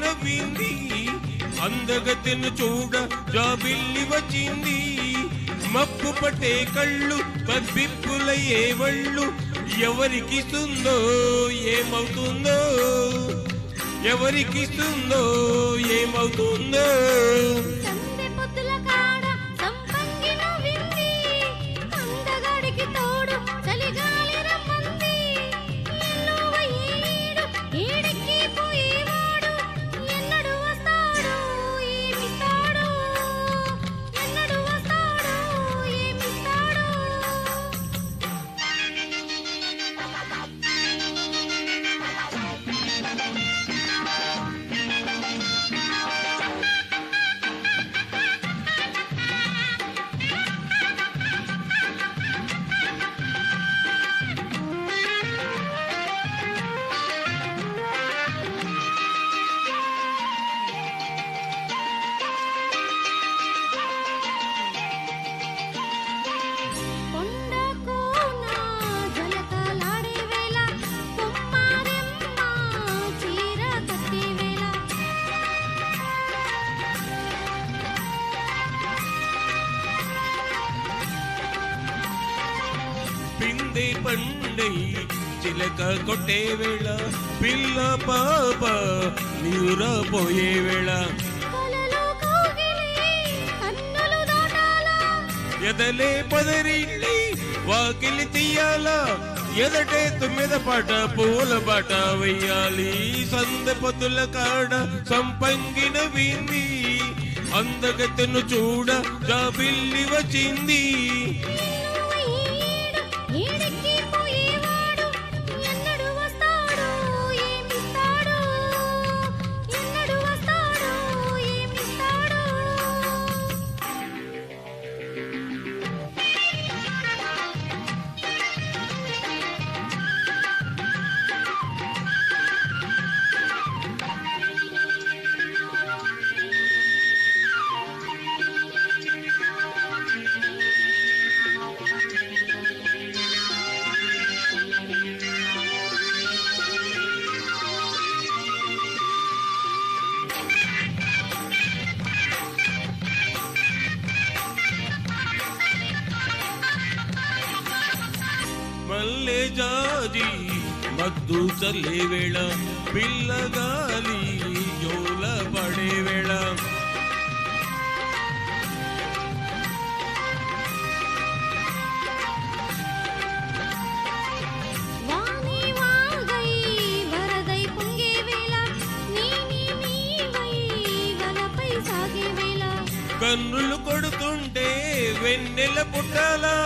నవ్వింది అందగతెను చూడ జాబిల్లి వచ్చింది మబ్బు పట్టే కళ్ళు పబ్బిప్పులయ్యే వళ్ళు ఎవరికిస్తుందో ఏమవుతుందో ఎవరికిస్తుందో ఏమవుతుందో పిందే పండై చిలక కొట్టే వేళ పిల్ల పాప నీరా పోయే వేళ ఎదలే పదరిల్లి వాకిలి తీయాలా ఎదటే తుమ్మిద పాట పూల బాట వెయ్యాలి సంద పొద్దుల కాడ సంపంగిన వింది అందగతెను చూడ జాబిల్లి వచ్చింది మల్లె జాజి మద్దు చల్లే వేళ పిల్లగాలి జోల పడే వేళ కన్నులు కొడుతుంటే వెన్నెల పుట్టాలా